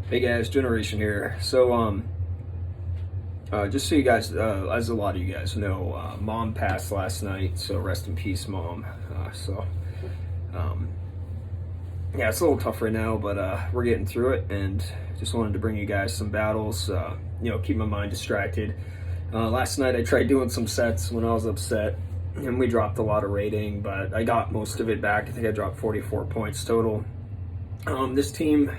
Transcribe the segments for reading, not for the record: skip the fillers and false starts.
Hey guys, Generation here. So, just so you guys, as a lot of you guys know, Mom passed last night, so rest in peace, Mom. Um, yeah, it's a little tough right now, but we're getting through it, and just wanted to bring you guys some battles, keep my mind distracted. Last night I tried doing some sets when I was upset, and we dropped a lot of rating, but I got most of it back. I think I dropped 44 points total. This team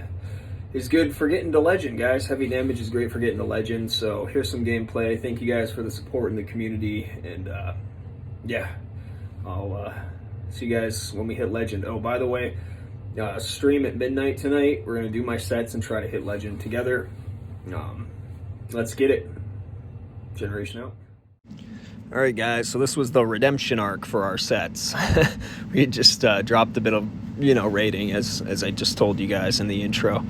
is good for getting to legend, guys. Heavy damage is great for getting to legend. So here's some gameplay. Thank you guys for the support in the community, and yeah, I'll see you guys when we hit legend. Oh, by the way, stream at midnight tonight. We're gonna do my sets and try to hit legend together. Let's get it. Generation out. All right, guys, so this was the redemption arc for our sets. We just dropped a bit of, rating, as I just told you guys in the intro.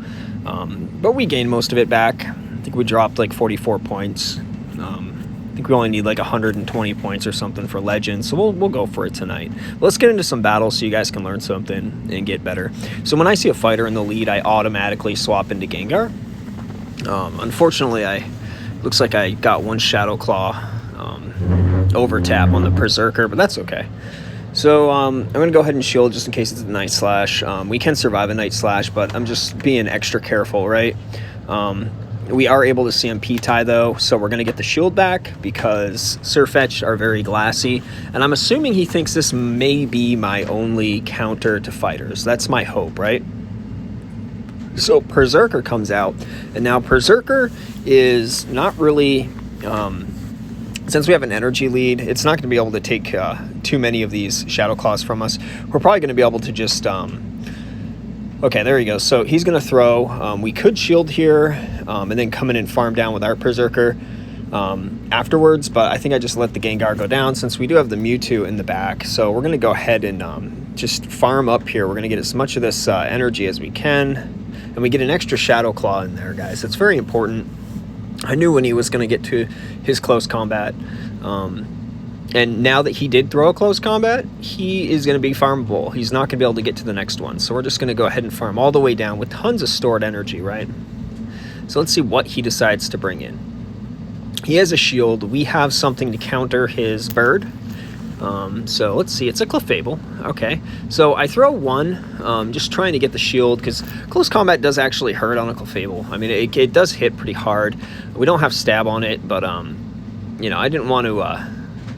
But we gained most of it back. I think we dropped like 44 points. I think we only need like 120 points or something for legends, so we'll go for it tonight. But let's get into some battles so you guys can learn something and get better. So when I see a fighter in the lead, I automatically swap into Gengar. Unfortunately, looks like I got one Shadow Claw over tap on the Perrserker, but that's okay. So I'm going to go ahead and shield just in case it's a Night Slash. We can survive a Night Slash, but I'm just being extra careful, right? We are able to CMP tie though, so we're going to get the shield back because Surfetch are very glassy, and I'm assuming he thinks this may be my only counter to fighters. That's my hope, right? So Perrserker comes out, and now Perrserker is not really... since we have an energy lead, it's not going to be able to take too many of these Shadow Claws from us. We're probably going to be able to just... okay, there he goes. So he's going to throw. We could shield here and then come in and farm down with our Perrserker afterwards, but I think I just let the Gengar go down since we do have the Mewtwo in the back. So we're going to go ahead and just farm up here. We're going to get as much of this energy as we can, and we get an extra Shadow Claw in there, guys. It's very important. I knew when he was going to get to his close combat. And now that he did throw a close combat, he is going to be farmable. He's not going to be able to get to the next one. So we're just going to go ahead and farm all the way down with tons of stored energy, right? So let's see what he decides to bring in. He has a shield. We have something to counter his bird. So let's see, it's a Clefable. Okay, so I throw one, just trying to get the shield, because close combat does actually hurt on a Clefable. I mean, it does hit pretty hard. We don't have stab on it, but I didn't want to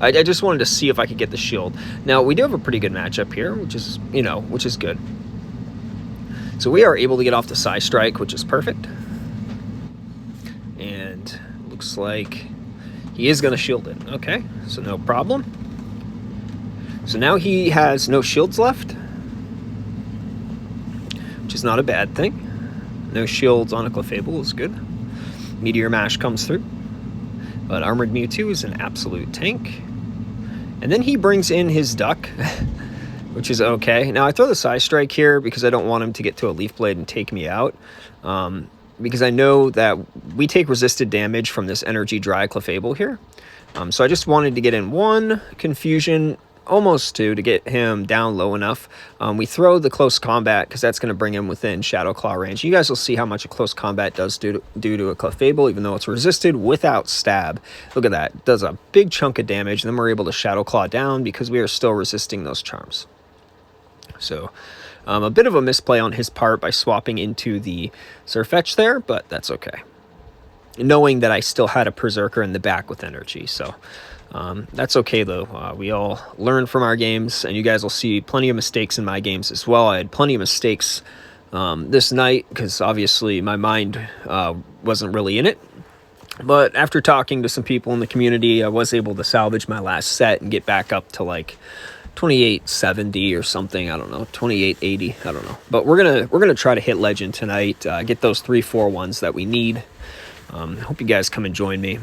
I just wanted to see if I could get the shield. Now we do have a pretty good matchup here, which is good. So we are able to get off the Psy Strike, which is perfect, and looks like he is going to shield it. Okay, so no problem. So now he has no shields left, which is not a bad thing. No shields on a Clefable is good. Meteor Mash comes through, but Armored Mewtwo is an absolute tank. And then he brings in his Duck, which is okay. Now I throw the Psy Strike here because I don't want him to get to a Leaf Blade and take me out. Because I know that we take resisted damage from this Energy Dry Clefable here. So I just wanted to get in one Confusion, almost two, to get him down low enough. We throw the close combat because that's going to bring him within Shadow Claw range. You guys will see how much a close combat does do to a Clefable, even though it's resisted without stab. Look at that. It does a big chunk of damage, and then we're able to Shadow Claw down because we are still resisting those charms. So a bit of a misplay on his part by swapping into the Surfetch there, but that's okay. Knowing that I still had a Perrserker in the back with energy, so... that's okay though. We all learn from our games, and you guys will see plenty of mistakes in my games as well. I had plenty of mistakes this night because obviously my mind wasn't really in it. But after talking to some people in the community, I was able to salvage my last set and get back up to like 2870 or something. I don't know, 2880. I don't know. But we're gonna try to hit legend tonight. Get those 3-4 ones that we need. Hope you guys come and join me.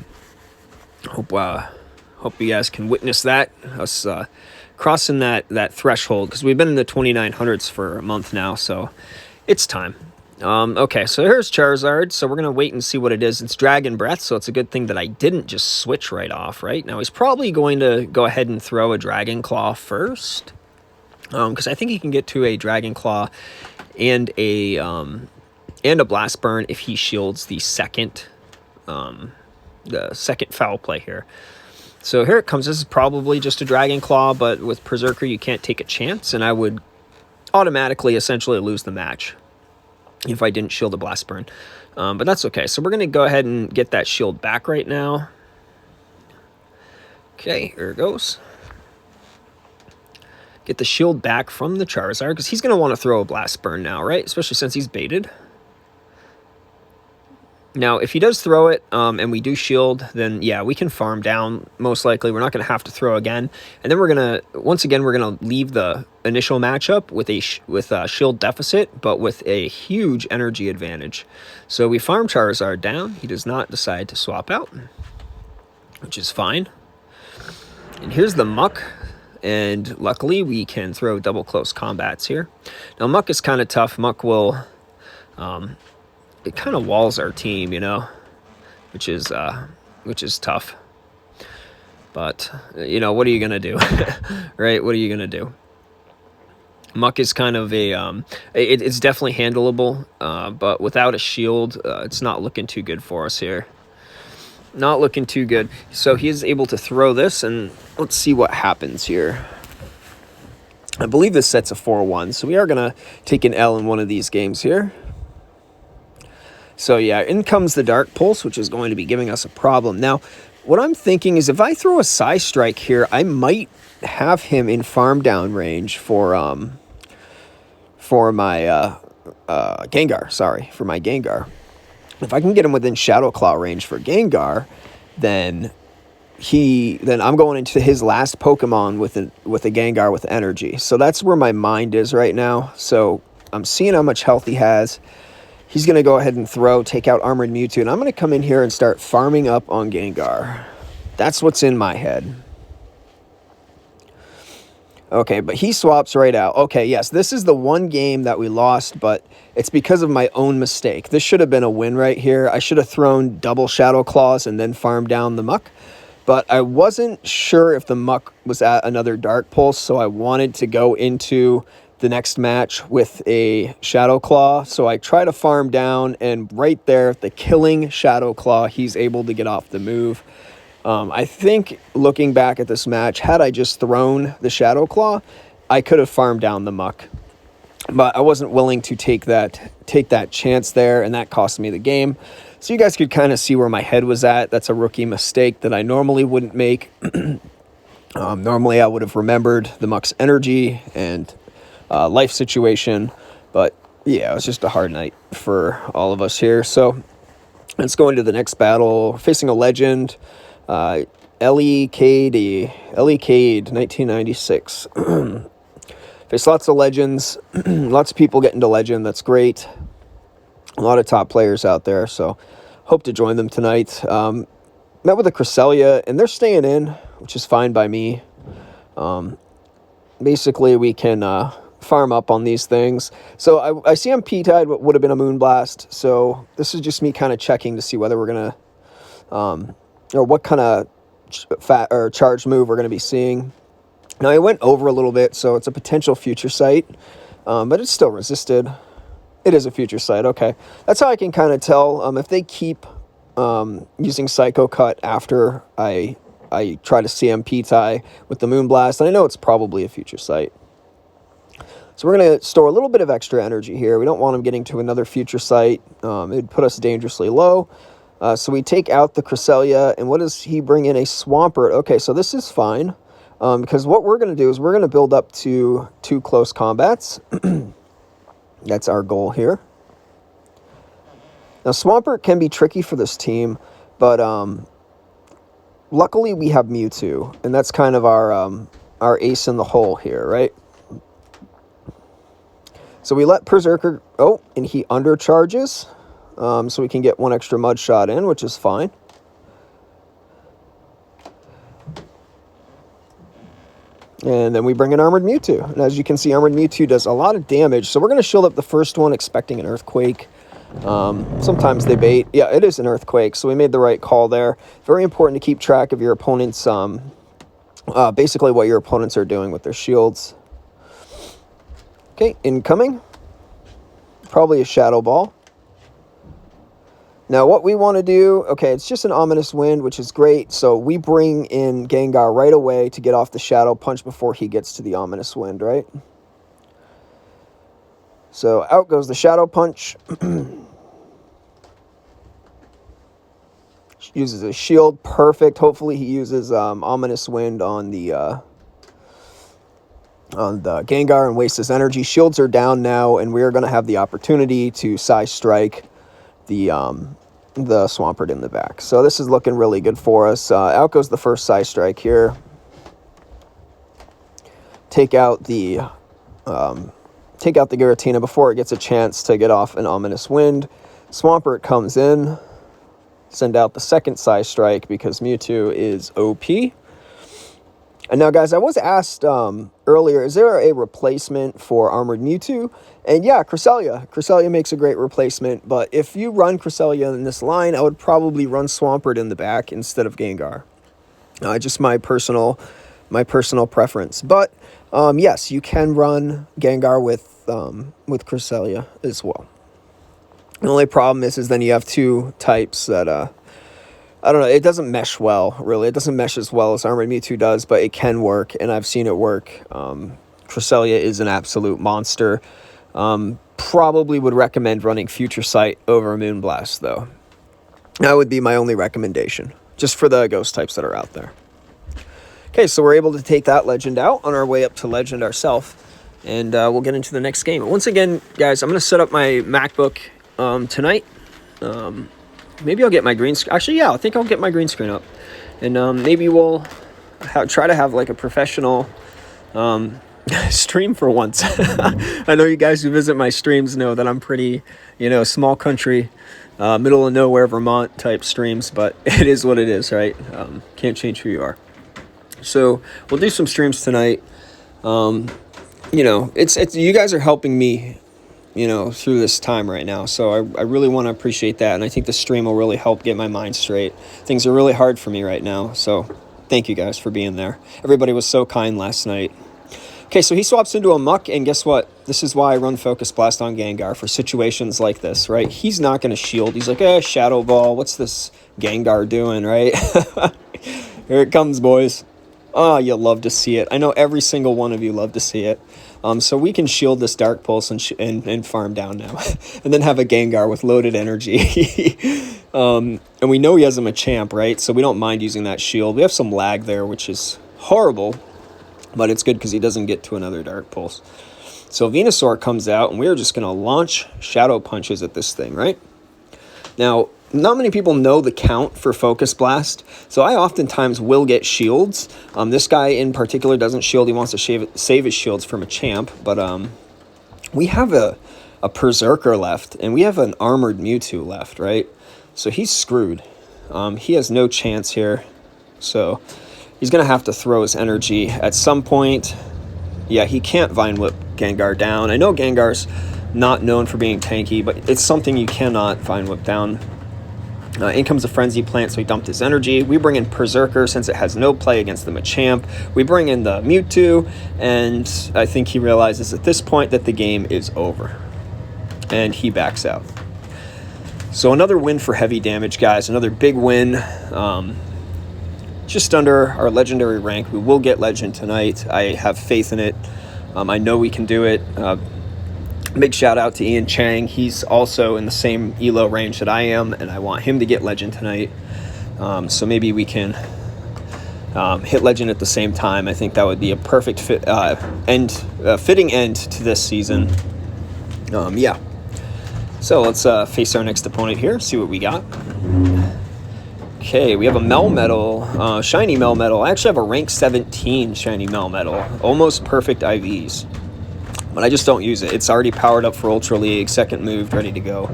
Hope you guys can witness that, us crossing that threshold, because we've been in the 2900s for a month now, so it's time. Okay, so here's Charizard, so we're going to wait and see what it is. It's Dragon Breath, so it's a good thing that I didn't just switch right off, right? Now he's probably going to go ahead and throw a Dragon Claw first, because I think he can get to a Dragon Claw and a and a Blast Burn if he shields the second foul play here. So here it comes. This is probably just a Dragon Claw, but with Perrserker you can't take a chance, and I would automatically essentially lose the match if I didn't shield a Blast Burn. But that's okay. So we're going to go ahead and get that shield back right now. Okay, here it goes. Get the shield back from the Charizard, because he's going to want to throw a Blast Burn now, right? Especially since he's baited. Now, if he does throw it, and we do shield, then yeah, we can farm down, most likely. We're not going to have to throw again. And then we're going to, once again, we're going to leave the initial matchup with a shield deficit, but with a huge energy advantage. So we farm Charizard down. He does not decide to swap out, which is fine. And here's the Muck. And luckily, we can throw double close combats here. Now, Muck is kind of tough. Muck will... it kind of walls our team, you know, which is tough. But, you know, what are you going to do? Right? What are you going to do? Muck is kind of a, it's definitely handleable, but without a shield, it's not looking too good for us here. Not looking too good. So he is able to throw this, and let's see what happens here. I believe this set's a 4-1, so we are going to take an L in one of these games here. So yeah, in comes the Dark Pulse, which is going to be giving us a problem. Now, what I'm thinking is if I throw a Psy Strike here, I might have him in farm down range for my Gengar. Sorry, for my Gengar. If I can get him within Shadow Claw range for Gengar, then I'm going into his last Pokemon with a Gengar with energy. So that's where my mind is right now. So I'm seeing how much health he has. He's going to go ahead and take out Armored Mewtwo, and I'm going to come in here and start farming up on Gengar. That's what's in my head. Okay, but he swaps right out. Okay, yes, this is the one game that we lost, but it's because of my own mistake. This should have been a win right here. I should have thrown double Shadow Claws and then farmed down the Muck, but I wasn't sure if the Muck was at another Dark Pulse, so I wanted to go into the next match with a Shadow Claw. So I try to farm down, and right there, the killing Shadow Claw, he's able to get off the move. I think looking back at this match, had I just thrown the Shadow Claw, I could have farmed down the Muck. But I wasn't willing to take that chance there, and that cost me the game. So you guys could kind of see where my head was at. That's a rookie mistake that I normally wouldn't make. Normally I would have remembered the Muck's energy and life situation, but yeah, it was just a hard night for all of us here. So let's go into the next battle, facing a legend, Ellie Cade, 1996. Face lots of legends, lots of people get into legend. That's great. A lot of top players out there, so hope to join them tonight. Met with a Cresselia, and they're staying in, which is fine by me. Basically, we can farm up on these things. So I see on P-Tide what would have been a Moonblast. So this is just me kind of checking to see whether we're going to, or what kind of charge move we're going to be seeing. Now I went over a little bit, so it's a potential Future Sight, but it's still resisted. It is a Future Sight, okay. That's how I can kind of tell if they keep using Psycho Cut after I try to CMP tie with the Moonblast, and I know it's probably a Future Sight. So we're going to store a little bit of extra energy here. We don't want him getting to another Future Sight. It would put us dangerously low. So we take out the Cresselia, and what does he bring in? A Swampert. Okay, so this is fine, because what we're going to do is we're going to build up to 2 close combats. That's our goal here. Now, Swampert can be tricky for this team, but luckily we have Mewtwo, and that's kind of our ace in the hole here, right? So we let Perrserker, and he undercharges, so we can get 1 extra Mud Shot in, which is fine. And then we bring in Armored Mewtwo. And as you can see, Armored Mewtwo does a lot of damage, so we're going to shield up the first one, expecting an Earthquake. Sometimes they bait. Yeah, it is an Earthquake, so we made the right call there. Very important to keep track of your opponent's, basically what your opponents are doing with their shields. Okay, incoming. Probably a Shadow Ball. Now, what we want to do, okay, it's just an Ominous Wind, which is great. So we bring in Gengar right away to get off the Shadow Punch before he gets to the Ominous Wind, right? So out goes the Shadow Punch. Uses a shield, perfect. Hopefully he uses Ominous Wind on the Gengar and wastes his energy. Shields are down now, and we are going to have the opportunity to Psy Strike the Swampert in the back. So this is looking really good for us. Out goes the first Psy Strike here. Take out the Giratina before it gets a chance to get off an Ominous Wind. Swampert comes in. Send out the second Psy Strike because Mewtwo is OP. And now, guys, I was asked earlier, is there a replacement for Armored Mewtwo? And yeah, Cresselia. Cresselia makes a great replacement, but if you run Cresselia in this line, I would probably run Swampert in the back instead of Gengar. Just my personal preference. But yes, you can run Gengar with Cresselia as well. The only problem is then you have two types that, I don't know, it doesn't mesh well, really. It doesn't mesh as well as Armored Mewtwo does, but it can work, and I've seen it work. Cresselia is an absolute monster. Probably would recommend running Future Sight over Moonblast, though. That would be my only recommendation, just for the ghost types that are out there. Okay, so we're able to take that Legend out on our way up to Legend ourselves, and we'll get into the next game. Once again, guys, I'm going to set up my MacBook tonight. Maybe I'll get my green screen. Actually, yeah, I think I'll get my green screen up. And maybe we'll try to have like a professional stream for once. I know you guys who visit my streams know that I'm pretty, small country, middle of nowhere, Vermont type streams, but it is what it is, right? Can't change who you are. So we'll do some streams tonight. It's you guys are helping me through this time right now. So I really want to appreciate that. And I think the stream will really help get my mind straight. Things are really hard for me right now. So thank you guys for being there. Everybody was so kind last night. Okay, so he swaps into a Muck, and guess what? This is why I run Focus Blast on Gengar for situations like this, right? He's not going to shield. He's like, Shadow Ball. What's this Gengar doing, right? Here it comes, boys. Oh, you love to see it. I know every single one of you love to see it. So we can shield this Dark Pulse and farm down now. And then have a Gengar with loaded energy. And we know he has a Machamp, right? So we don't mind using that shield. We have some lag there, which is horrible. But it's good because he doesn't get to another Dark Pulse. So Venusaur comes out, and we're just going to launch Shadow Punches at this thing, right? Now, not many people know the count for Focus Blast, so I oftentimes will get shields. This guy in particular doesn't shield. He wants to save his shields from a champ, but we have a Perrserker left, and we have an Armored Mewtwo left, right? So he's screwed. He has no chance here, so he's going to have to throw his energy at some point. Yeah, he can't Vine Whip Gengar down. I know Gengar's not known for being tanky, but it's something you cannot Vine Whip down. In comes a Frenzy Plant, so he dumped his energy. We bring in Perrserker since it has no play against the Machamp. We bring in the Mewtwo, and I think he realizes at this point that the game is over. And he backs out. So another win for heavy damage, guys. Another big win. Just under our legendary rank. We will get Legend tonight. I have faith in it. I know we can do it. Big shout out to Ian Chang. He's also in the same ELO range that I am, and I want him to get Legend tonight. So maybe we can hit Legend at the same time. I think that would be a perfect fitting end to this season. Yeah. So let's face our next opponent here, see what we got. Okay, we have a Melmetal, Shiny Melmetal. I actually have a rank 17 Shiny Melmetal. Almost perfect IVs. But I just don't use it. It's already powered up for Ultra League, second moved, ready to go.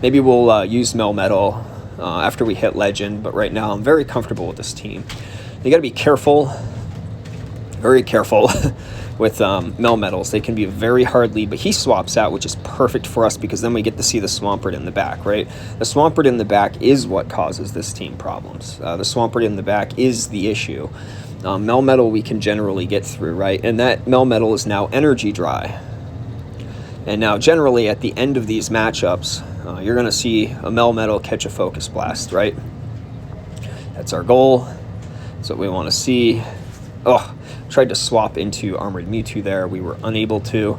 Maybe we'll use Melmetal after we hit Legend, but right now I'm very comfortable with this team. You gotta be careful, very careful with Melmetals. They can be a very hard lead, but he swaps out, which is perfect for us because then we get to see the Swampert in the back, right? The Swampert in the back is what causes this team problems. The Swampert in the back is the issue. Melmetal we can generally get through, right? And that Melmetal is now energy dry. And now generally at the end of these matchups, you're going to see a Melmetal catch a Focus Blast, right? That's our goal. That's what we want to see. Oh, tried to swap into Armored Mewtwo there. We were unable to.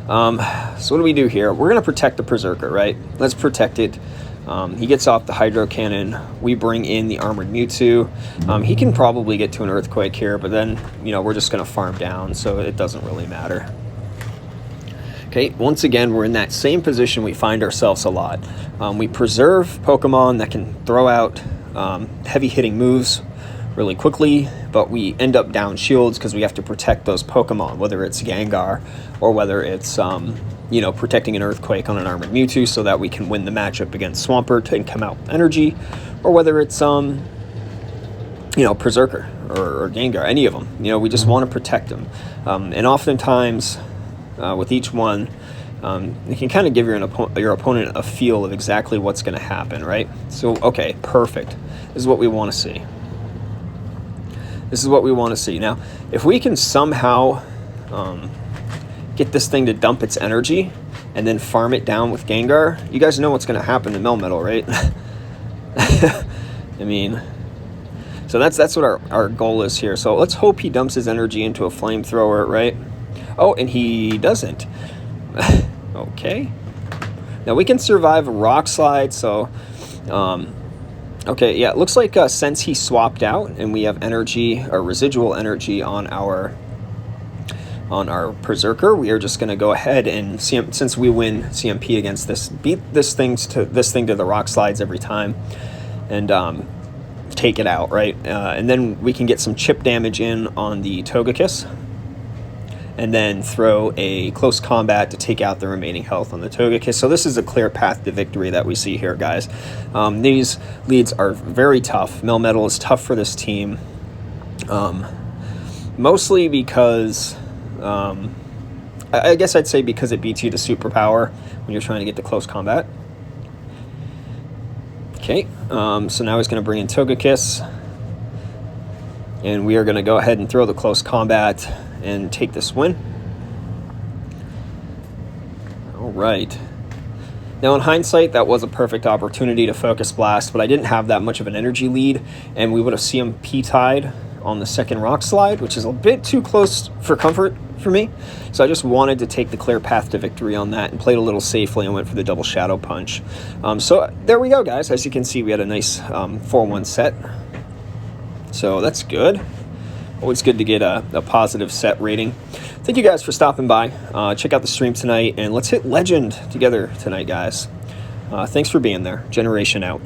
So what do we do here? We're going to protect the Perrserker, right? Let's protect it. He gets off the Hydro Cannon. We bring in the Armored Mewtwo. He can probably get to an Earthquake here, but then, we're just going to farm down, so it doesn't really matter. Okay, once again, we're in that same position we find ourselves a lot. We preserve Pokemon that can throw out heavy-hitting moves really quickly, but we end up down shields because we have to protect those Pokemon, whether it's Gengar or whether it's protecting an Earthquake on an Armored Mewtwo so that we can win the matchup against Swampert and come out with energy, or whether it's Perrserker or Gengar, any of them. We just want to protect them, and oftentimes with each one, you can kind of give your opponent a feel of exactly what's going to happen, right? So, okay, perfect. This is what we want to see. This is what we want to see. Now, if we can somehow get this thing to dump its energy and then farm it down with Gengar, you guys know what's going to happen to Melmetal, right? I mean, so that's what our goal is here. So let's hope he dumps his energy into a Flamethrower, right? Oh, and he doesn't. Okay. Now we can survive a Rock Slide, so... okay, yeah, it looks like since he swapped out and we have energy, or residual energy on our Perrserker, we are just going to go ahead and, since we win CMP against this, beat this thing to the Rock Slides every time and take it out, right? And then we can get some chip damage in on the Togekiss, and then throw a close combat to take out the remaining health on the Togekiss. So this is a clear path to victory that we see here, guys. These leads are very tough. Melmetal is tough for this team, mostly because, I guess I'd say because it beats you to superpower when you're trying to get to close combat. Okay, so now he's going to bring in Togekiss, and we are going to go ahead and throw the close combat and take this win. All right. Now, in hindsight, that was a perfect opportunity to Focus Blast, but I didn't have that much of an energy lead, and we would have CMP tied on the second Rock Slide, which is a bit too close for comfort for me. So I just wanted to take the clear path to victory on that and played a little safely and went for the double Shadow Punch. So there we go, guys. As you can see, we had a nice 4-1 set. So that's good. Always good to get a positive set rating. Thank you guys for stopping by. Check out the stream tonight, and let's hit Legend together tonight, guys. Thanks for being there. Generation out.